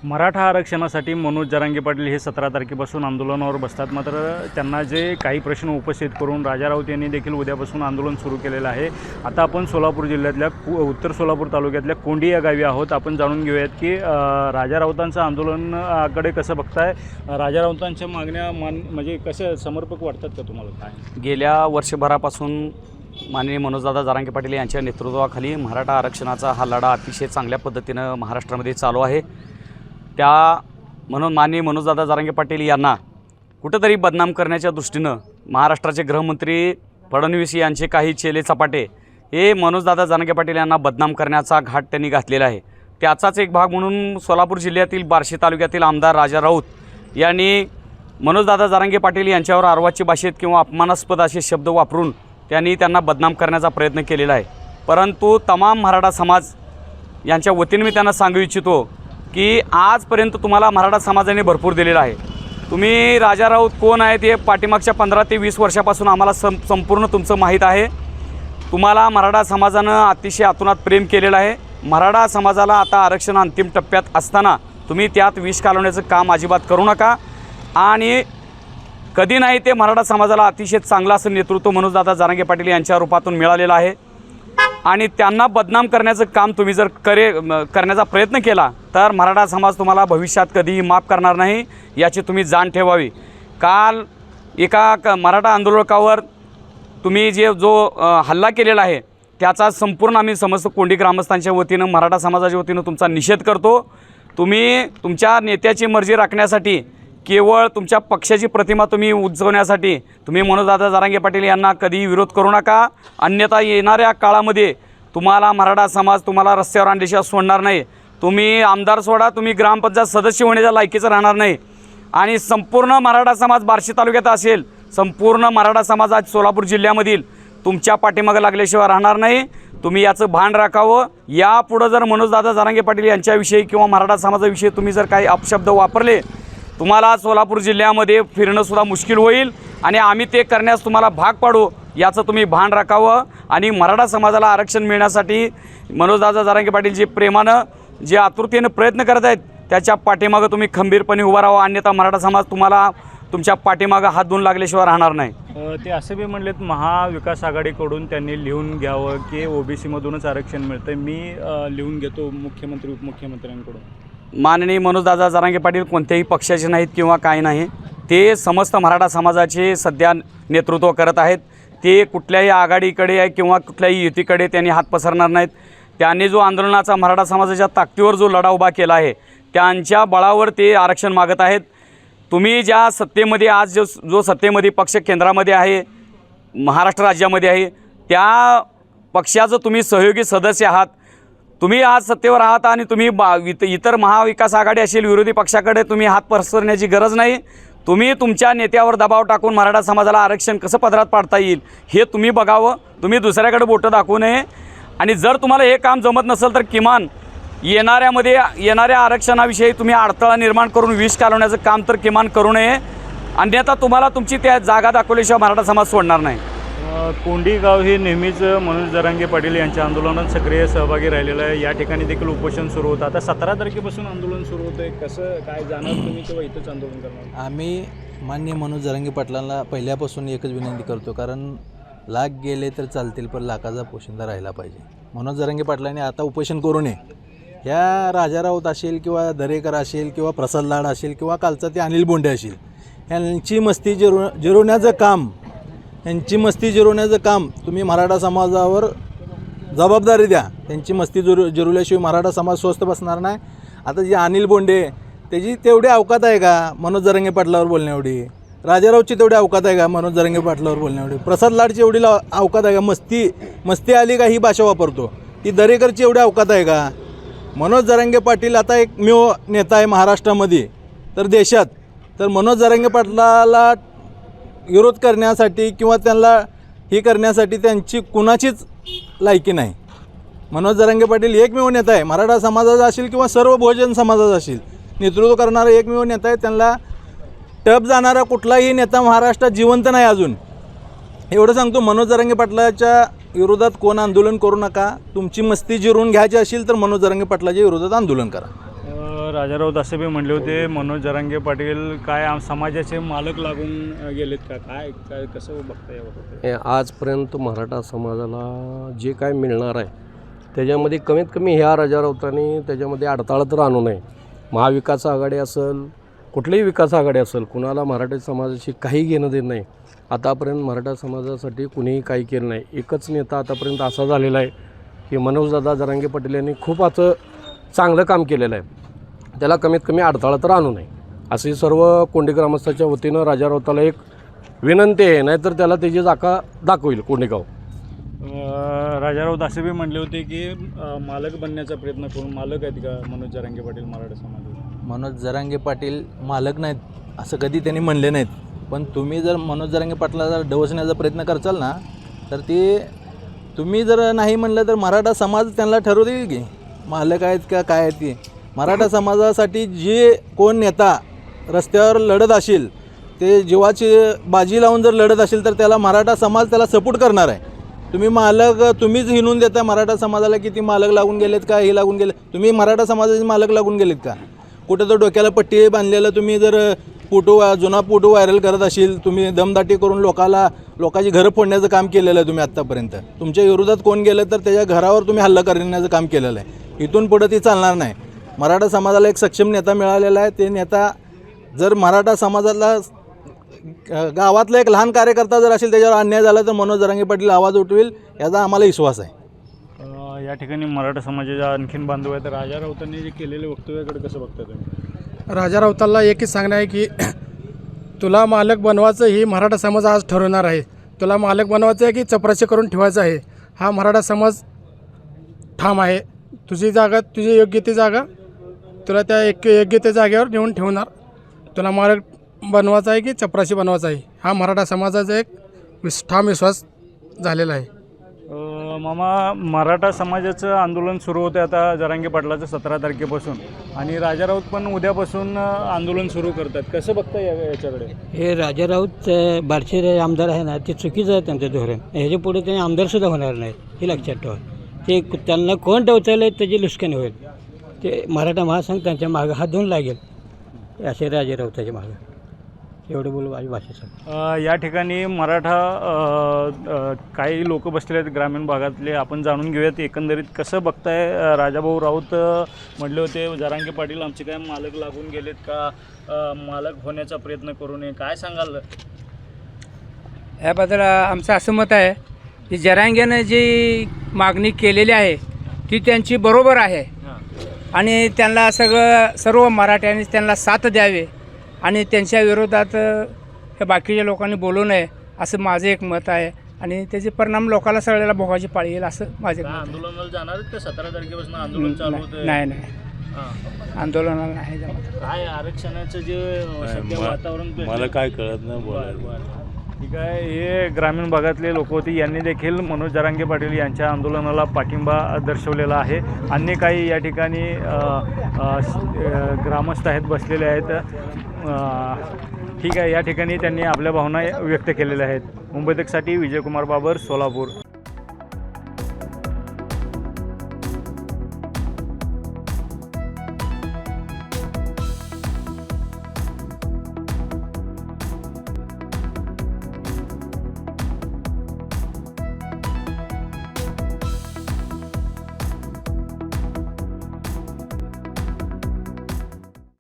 मराठा आरक्षणासाठी मनोज जरांगे पाटील हे 17 तारखेपासून आंदोलनावर बसतात. मात्र त्यांना जे काही प्रश्न उपस्थित करून राजा राऊत यांनी देखील उद्यापासून आंदोलन सुरू केलेलं आहे. आता आपण सोलापूर जिल्ह्यातल्या उत्तर सोलापूर तालुक्यातल्या कोंडी या गावी आहोत. आपण जाणून घेऊयात की राजा राऊतांचं आंदोलनाकडे कसं बघताय, राजा राऊतांच्या मागण्या म्हणजे कसं समर्पक वाटतात का तुम्हाला? काय गेल्या वर्षभरापासून माननीय मनोजदादा जरांगे पाटील यांच्या नेतृत्वाखाली मराठा आरक्षणाचा हा लढा अतिशय चांगल्या पद्धतीनं महाराष्ट्रामध्ये चालू आहे. म्हणून माननीय मनोजदादा जरांगे पाटील यांना कुठंतरी बदनाम करण्याच्या दृष्टीनं महाराष्ट्राचे गृहमंत्री फडणवीस यांचे काही चेले चपाटे हे मनोजदादा जरांगे पाटील यांना बदनाम करण्याचा घाट त्यांनी घातलेला आहे. त्याचाच एक भाग म्हणून सोलापूर जिल्ह्यातील बार्शी तालुक्यातील आमदार राजा राऊत यांनी मनोजदादा जरांगे पाटील यांच्यावर अर्वाच्य भाषेत किंवा अपमानास्पद असे शब्द वापरून त्यांना बदनाम करण्याचा प्रयत्न केलेला आहे. परंतु तमाम मराठा समाज यांच्या वतीने मी त्यांना सांगू इच्छितो की आजपर्यंत तुम्हाला मराठा समाजाने भरपूर दिलेला आहे. तुम्ही राजा राऊत कोण आहेत हे पाठीमागच्या 15 ते 20 वर्षापासून आम्हाला संपूर्ण तुमचं माहीत आहे. तुम्हाला मराठा समाजानं अतिशय आतुनात प्रेम केलेलं आहे. मराठा समाजाला आता आरक्षण अंतिम टप्प्यात असताना तुम्ही त्यात विष घालवण्याचं काम अजिबात करू नका. आणि कधी नाही ते मराठा समाजाला अतिशय चांगलं असं नेतृत्व मनोजदादा जरांगे पाटील यांच्या रूपातून मिळालेलं आहे. आणि त्यांना बदनाम करण्याचं काम तुम्ही जर करण्याचा प्रयत्न केला तर मराठा समाज तुम्हाला भविष्यात कधीही माफ करणार नाही, याची तुम्ही जाण ठेवावी. काल एका मराठा आंदोलकावर तुम्ही जो हल्ला केलेला आहे त्याचा संपूर्ण आम्ही समस्त कोंडी ग्रामस्थांच्या वतीनं मराठा समाजाच्या वतीनं तुमचा निषेध करतो. तुम्ही तुमच्या नेत्याची मर्जी राखण्यासाठी केवळ तुमच्या पक्षाची प्रतिमा तुम्ही उंचवण्यासाठी तुम्ही मनोजदादा जरांगे पाटील यांना कधीही विरोध करू नका. अन्यथा येणाऱ्या काळामध्ये तुम्हाला मराठा समाज तुम्हाला रस्त्यावर आणल्याशिवाय सोडणार नाही. तुम्ही आमदार सोडा, तुम्ही ग्रामपंचायत सदस्य होण्याच्या लायकीचं राहणार नाही. आणि संपूर्ण मराठा समाज बार्शी तालुक्यात असेल, संपूर्ण मराठा समाज आज सोलापूर जिल्ह्यामधील तुमच्या पाठीमागं लागल्याशिवाय राहणार नाही. तुम्ही याचं भान राखावं. यापुढं जर मनोजदादा जरांगे पाटील यांच्याविषयी किंवा मराठा समाजाविषयी तुम्ही जर काही अपशब्द वापरले, तुम्हाला सोलापूर जिल्ह्यामध्ये फिरणंसुद्धा मुश्किल होईल. आणि आम्ही ते करण्यास तुम्हाला भाग पाडू, याचं तुम्ही भान राखावं. आणि मराठा समाजाला आरक्षण मिळण्यासाठी मनोजदादा जरांगे पाटील जे प्रेमानं जे आतुरतेनं प्रयत्न करत आहेत त्याच्या पाठीमागं तुम्ही खंबीरपणे उभा राहावं. अन्यथा मराठा समाज तुम्हाला तुमच्या पाठीमागं हात धुवून लागल्याशिवाय राहणार नाही. ते असे बी म्हणलेत महाविकास आघाडीकडून त्यांनी लिहून घ्यावं की ओबीसीमधूनच आरक्षण मिळतं. मी लिहून घेतो मुख्यमंत्री उपमुख्यमंत्र्यांकडून. माननीय मनोजदादा जरांगे पाटील कोणत्याही पक्षाचे नाहीत किंवा काही नाही. ते समस्त मराठा समाजाचे सध्या नेतृत्व करत आहेत. ते कुठल्याही आघाडीकडे किंवा कुठल्याही युतीकडे त्यांनी हात पसरणार नाहीत. त्यांनी जो आंदोलनाचा मराठा समाजाच्या ताकदीवर जो लढा उभा केला आहे त्यांच्या बळावर ते आरक्षण मागत आहेत. तुम्ही ज्या सत्तेमध्ये आज जो सत्तेमध्ये पक्ष केंद्रामध्ये आहे, महाराष्ट्र राज्यामध्ये आहे, त्या पक्षाचं तुम्ही सहयोगी सदस्य आहात. तुम्ही आज सत्तेवर आहात आणि तुम्ही इतर महाविकास आघाडी असेल विरोधी पक्षाकडे तुम्ही हात पसरण्याची गरज नाही. तुम्ही तुमच्या नेत्यावर दबाव टाकून मराठा समाजाला आरक्षण कसं पदरात पाडता येईल हे तुम्ही बघावं. तुम्ही दुसऱ्याकडे बोटं दाखवू नये. आणि जर तुम्हाला हे काम जमत नसेल तर किमान येणाऱ्या आरक्षणाविषयी तुम्ही अडथळा निर्माण करून विष घालवण्याचं काम तर किमान करू नये. अन्यथा तुम्हाला तुमची त्या जागा दाखवल्याशिवाय मराठा समाज सोडणार नाही. कोंडी गाव हे नेहमीच मनोज जरांगे पाटील यांच्या आंदोलनात सक्रिय सहभागी राहिलेलं आहे. या ठिकाणी देखील उपोषण सुरू होतं. आता 17 तारखेपासून आंदोलन सुरू होतं आहे. कसं काय जाणार तुम्ही किंवा इथंच आंदोलन करणार? आम्ही माननीय मनोज जरांगे पाटलांना पहिल्यापासून एकच विनंती करतो, कारण लाख गेले तर चालतील पण लाखाचा पोशिंदा राहिला पाहिजे. मनोज जरांगे पाटलांनी आता उपोषण करू नये. ह्या राजा राऊत असेल किंवा दरेकर असेल किंवा प्रसाद लाड असेल किंवा कालचा ते अनिल बोंडे असेल, यांची मस्ती जिरवण्याचं काम तुम्ही मराठा समाजावर जबाबदारी द्या. त्यांची मस्ती जिरवल्याशिवाय मराठा समाज स्वस्थ बसणार नाही. आता जे अनिल बोंडे त्याची तेवढी अवकात आहे का मनोज जरांगे पाटलावर बोलण्याएवढी? राजा राऊतची तेवढी अवकात आहे का मनोज जरांगे पाटलावर बोलण्याएवढी? प्रसाद लाडची एवढी अवकात आहे का? मस्ती आली का ही भाषा वापरतो ती? दरेकरची एवढी अवकात आहे का? मनोज जरांगे पाटील आता एकमेव नेता आहे महाराष्ट्रामध्ये तर देशात. तर मनोज जरांगे पाटलाला विरोध करण्यासाठी किंवा त्यांना हे करण्यासाठी त्यांची कुणाचीच लायकी नाही. मनोज जरांगे पाटील एकमेव नेता आहे मराठा समाजाचा असेल किंवा सर्व बहुजन समाजाचा असेल, नेतृत्व करणारा एकमेव नेता आहे. त्यांना टप जाणारा कुठलाही नेता महाराष्ट्रात जिवंत नाही अजून. एवढं सांगतो. मनोज जरांगे पाटलाच्या विरोधात कोण आंदोलन करू नका. तुमची मस्ती जिरवून घ्यायची असेल तर मनोज जरांगे पाटलाच्या विरोधात आंदोलन करा. राजा राऊत असे बी म्हणले होते मनोज जरांगे पाटील काय समाजाचे मालक लागून गेलेत का, काय काय कसं बघता याबाबत? आजपर्यंत मराठा समाजाला जे काय मिळणार आहे त्याच्यामध्ये कमीत कमी ह्या राजा राऊतांनी त्याच्यामध्ये अडथळा तर आणू नये. महाविकास आघाडी असेल, कुठलीही विकास आघाडी असेल, कुणाला मराठा समाजाशी काही घेणं देणं नाही. आतापर्यंत मराठा समाजासाठी कुणीही काही केलं नाही. एकच नेता आतापर्यंत असा झालेला आहे की मनोजदादा जरांगे पाटील यांनी खूप असं चांगलं काम केलेलं आहे, त्याला कमीत कमी अडथळा तर आणू नये अशी सर्व कोंडी ग्रामस्थाच्या वतीनं राजा राऊताला एक विनंती आहे. नाहीतर त्याला त्याची जागा दाखवेल कोंडेगाव. राजा राऊत असे बी म्हणले होते की मालक बनण्याचा प्रयत्न करून मालक आहेत का मनोज जरांगे पाटील मराठा समाजाचे? मनोज जरांगे पाटील मालक नाहीत असं कधी त्यांनी म्हणले नाहीत. पण तुम्ही जर मनोज जरांगे पाटलाला जर डवसण्याचा प्रयत्न करचाल ना, तर ते तुम्ही जर नाही म्हणलं तर मराठा समाज त्यांना ठरवू देईल की मालक आहेत का काय आहेत ते. मराठा समाजासाठी जे कोण नेता रस्त्यावर लढत असेल, ते जीवाची बाजी लावून जर लढत असेल तर त्याला मराठा समाज त्याला सपोर्ट करणार आहे. तुम्ही मालक तुम्हीच हिणून देता मराठा समाजाला, किती मालक लागून गेलेत का, हे लागून गेले. तुम्ही मराठा समाजाचे मालक लागून गेलेत का? कुठं तर डोक्याला पट्टी बांधलेलं तुम्ही जर जुना फोटो व्हायरल करत असेल, तुम्ही दमदाटी करून लोकांची घरं फोडण्याचं काम केलेलं आहे तुम्ही आत्तापर्यंत. तुमच्या विरोधात कोण गेलं तर त्याच्या घरावर तुम्ही हल्ला करण्याचं काम केलेलं आहे. इथून पुढं ती चालणार नाही. मराठा समाजाला एक सक्षम नेता मिळालेला आहे. ते नेता जर मराठा समाजाला गावातला एक लहान कार्यकर्ता जर असेल त्याच्यावर अन्याय झाला तर मनोज जरांगे पाटील आवाज उठवेल याचा आम्हाला विश्वास आहे. या ठिकाणी मराठा समाजाच्या आणखीन बांधव आहेत. राजा राऊतांनी जे केलेले वक्तव्याकडे कसं बघता तुम्ही? राजा राऊताला एकच सांगणं आहे की तुला मालक बनवायचं ही मराठा समाज आज ठरवणार आहे. तुला मालक बनवायचं आहे की चपराशी करून ठेवायचं आहे, हा मराठा समाज ठाम आहे. तुझी जागा, तुझी योग्य ती जागा तुला त्या योग्य त्या जागेवर नेऊन ठेवणार. तुला मालक बनवायचा आहे की चपराशी बनवायचा आहे, हा मराठा समाजाचा एक ठाम विश्वास झालेला आहे. मामा, मराठा समाजाचं आंदोलन सुरू होतं आता जरांगे पाटलाचं 17 तारखेपासून, आणि राजा राऊत पण उद्यापासून आंदोलन सुरू करतात. कसं बघता याच्याकडे? हे राजा राऊत बारशे आमदार आहे ना, ते चुकीचं आहे त्यांचं धोरण. ह्याच्या पुढे त्यांनी आमदारसुद्धा होणार नाहीत, हे लक्षात ठेवा. ते त्यांना कोण टवचायलं त्याची नुकसान होईल. ते मराठा महासंघ त्यांच्या मागं हात धुवून लागेल असे राजा राऊताच्या मागं. एवढं बोलू माझी भाषेचं. या ठिकाणी मराठा काही लोक बसलेले आहेत ग्रामीण भागातले, आपण जाणून घेऊयात एकंदरीत कसं बघताय. राजाभाऊ राऊत म्हटले होते जरांगे पाटील आमचे काय मालक लागून गेलेत का, मालक होण्याचा प्रयत्न करू नये, काय सांगाल? याबद्दल आमचं असं मत आहे की जरांगेनं जी मागणी केलेली आहे ती त्यांची बरोबर आहे, आणि त्यांना सर्व मराठ्यांनी त्यांना साथ द्यावे आणि त्यांच्या विरोधात हे बाकीच्या लोकांनी बोलू नये असं माझं एक मत आहे. आणि त्याचे परिणाम लोकांना सगळ्याला भोगायची पाळी येईल असं माझे आंदोलनाला जाणार आहेत का? 17 तारखेपासून आंदोलन चालू होतं. नाही आंदोलनाला नाही जमत. काय आरक्षणाचं जे सध्या वातावरण मला काय कळत नाही बोलायला. ठीक आहे. हे ग्रामीण भागातले लोक होते, यांनी देखील मनोज जरांगे पाटील यांच्या आंदोलनाला पाठिंबा दर्शवलेला आहे. अन्य काही या ठिकाणी ग्रामस्थ आहेत, बसलेले आहेत. ठीक आहे. या ठिकाणी त्यांनी आपल्या भावना व्यक्त केलेल्या आहेत. मुंबई तकसाठी विजयकुमार बाबर, सोलापूर.